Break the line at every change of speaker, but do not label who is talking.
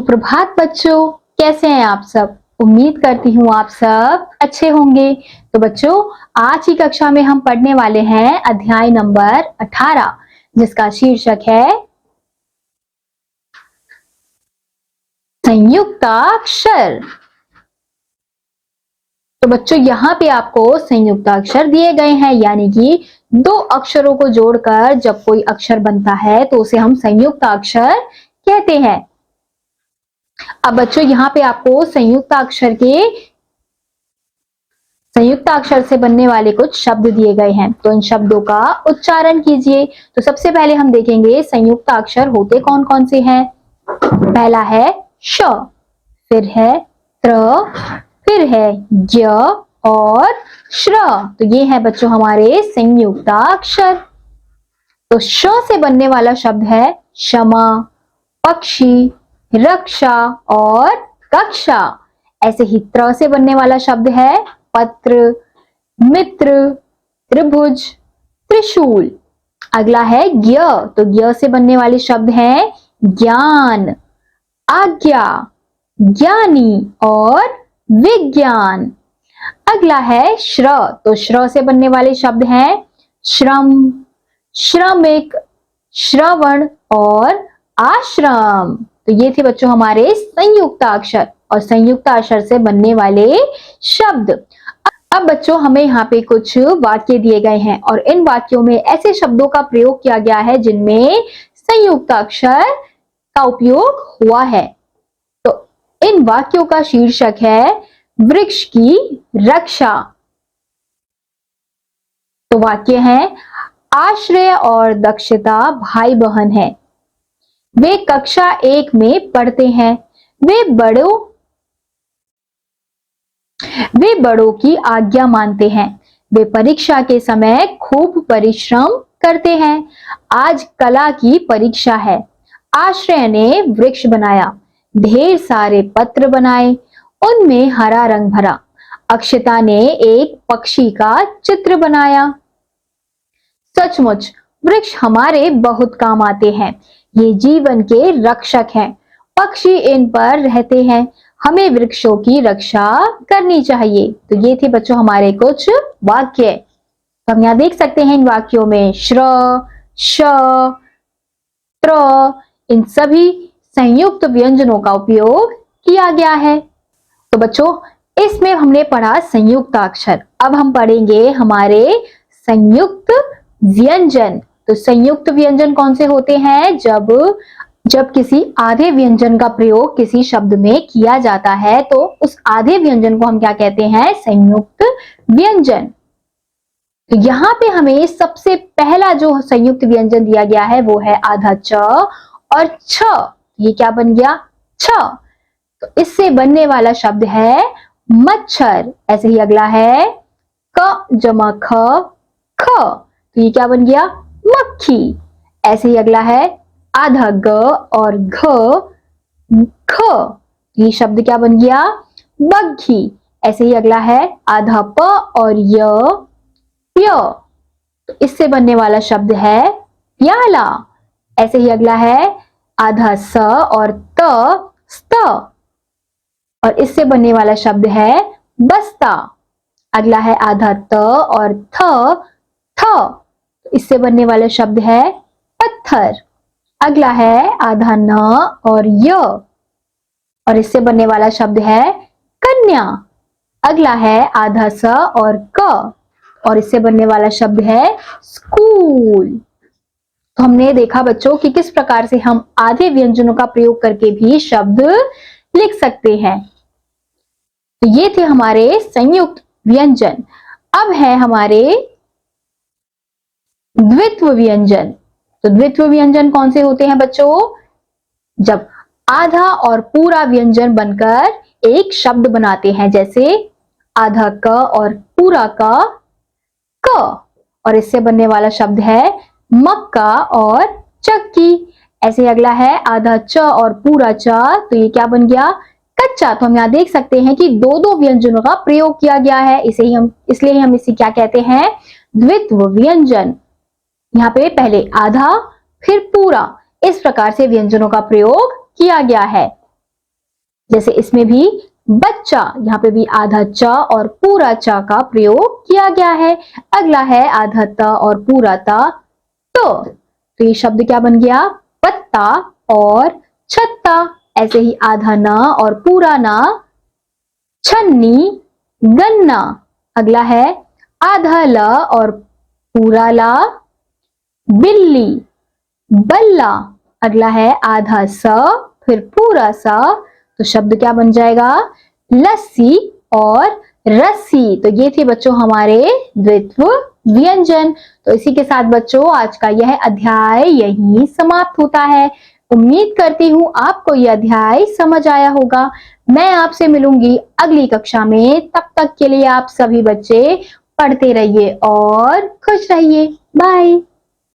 सुप्रभात बच्चों, कैसे हैं आप सब। उम्मीद करती हूँ आप सब अच्छे होंगे। तो बच्चों, आज की कक्षा में हम पढ़ने वाले हैं अध्याय नंबर 18, जिसका शीर्षक है संयुक्ताक्षर। तो बच्चों, यहाँ पे आपको संयुक्ताक्षर दिए गए हैं, यानी कि दो अक्षरों को जोड़कर जब कोई अक्षर बनता है तो उसे हम संयुक्ताक्षर कहते हैं। अब बच्चों, यहाँ पे आपको संयुक्ताक्षर से बनने वाले कुछ शब्द दिए गए हैं, तो इन शब्दों का उच्चारण कीजिए। तो सबसे पहले हम देखेंगे संयुक्ताक्षर होते कौन कौन से हैं। पहला है श, फिर है त्र, फिर है य और श्र। तो ये है बच्चों हमारे संयुक्ताक्षर। तो श से बनने वाला शब्द है क्षमा, पक्षी, रक्षा और कक्षा। ऐसे ही त्र से बनने वाला शब्द है पत्र, मित्र, त्रिभुज, त्रिशूल। अगला है ज्ञ। तो ज्ञ से बनने वाले शब्द हैं ज्ञान, आज्ञा, ज्ञानी और विज्ञान। अगला है श्र। तो श्र से बनने वाले शब्द हैं श्रम, श्रमिक, श्रवण और आश्रम। तो ये थे बच्चों हमारे संयुक्ताक्षर और संयुक्ताक्षर से बनने वाले शब्द। अब बच्चों, हमें यहाँ पे कुछ वाक्य दिए गए हैं और इन वाक्यों में ऐसे शब्दों का प्रयोग किया गया है जिनमें संयुक्ताक्षर का उपयोग हुआ है। तो इन वाक्यों का शीर्षक है वृक्ष की रक्षा। तो वाक्य है आश्रय और दक्षता भाई बहन है। वे कक्षा 1 में पढ़ते हैं। वे बड़ों की आज्ञा मानते हैं। वे परीक्षा के समय खूब परिश्रम करते हैं। आज कला की परीक्षा है। आश्रय ने वृक्ष बनाया, ढेर सारे पत्र बनाए, उनमें हरा रंग भरा। अक्षता ने एक पक्षी का चित्र बनाया। सचमुच वृक्ष हमारे बहुत काम आते हैं। ये जीवन के रक्षक हैं। पक्षी इन पर रहते हैं। हमें वृक्षों की रक्षा करनी चाहिए। तो ये थे बच्चों हमारे कुछ वाक्य। तो हम यहाँ देख सकते हैं इन वाक्यों में श्र, श, त्र, इन सभी संयुक्त व्यंजनों का उपयोग किया गया है। तो बच्चों, इसमें हमने पढ़ा संयुक्ताक्षर। अब हम पढ़ेंगे हमारे संयुक्त व्यंजन। तो संयुक्त व्यंजन कौन से होते हैं? जब किसी आधे व्यंजन का प्रयोग किसी शब्द में किया जाता है तो उस आधे व्यंजन को हम क्या कहते हैं? संयुक्त व्यंजन। तो यहाँ पे हमें सबसे पहला जो संयुक्त व्यंजन दिया गया है वो है आधा च और छ। ये क्या बन गया? छ। तो इससे बनने वाला शब्द है मच्छर। ऐसे ही अगला है क जमा ख, ख। तो ये क्या बन गया? मक्खी। ऐसे ही अगला है आधा ग और घ, ख। ये शब्द क्या बन गया? बग्घी। ऐसे ही अगला है आधा प और य, प्य। तो इससे बनने वाला शब्द है प्याला। ऐसे ही अगला है आधा स और त, स्त। और इससे बनने वाला शब्द है बस्ता। अगला है आधा त और थ, थ। इससे बनने वाला शब्द है पत्थर। अगला है आधा न और य और इससे बनने वाला शब्द है कन्या। अगला है आधा स और क और इससे बनने वाला शब्द है स्कूल। तो हमने देखा बच्चों कि किस प्रकार से हम आधे व्यंजनों का प्रयोग करके भी शब्द लिख सकते हैं। तो ये थे हमारे संयुक्त व्यंजन। अब है हमारे द्वित्व व्यंजन। तो द्वित्व व्यंजन कौन से होते हैं बच्चों? जब आधा और पूरा व्यंजन बनकर एक शब्द बनाते हैं, जैसे आधा क और पूरा क, क। और इससे बनने वाला शब्द है मक्का और चक्की। ऐसे अगला है आधा च और पूरा च। तो ये क्या बन गया? कच्चा। तो हम यहाँ देख सकते हैं कि दो दो व्यंजनों का प्रयोग किया गया है। इसलिए हम इसे क्या कहते हैं? द्वित्व व्यंजन। यहाँ पे पहले आधा फिर पूरा, इस प्रकार से व्यंजनों का प्रयोग किया गया है। जैसे इसमें भी बच्चा, यहाँ पे भी आधा च और पूरा च का प्रयोग किया गया है। अगला है आधा त और पूरा त। तो ये शब्द क्या बन गया? पत्ता और छत्ता। ऐसे ही आधा न और पूरा न, छन्नी, गन्ना। अगला है आधा ल और पूरा ला, बिल्ली, बल्ला। अगला है आधा स फिर पूरा सा, तो शब्द क्या बन जाएगा? लस्सी और रस्सी। तो ये थे बच्चों हमारे द्वित्व व्यंजन। तो इसी के साथ बच्चों आज का यह अध्याय यहीं समाप्त होता है। उम्मीद करती हूँ आपको यह अध्याय समझ आया होगा। मैं आपसे मिलूंगी अगली कक्षा में। तब तक के लिए आप सभी बच्चे पढ़ते रहिए और खुश रहिए। बाय।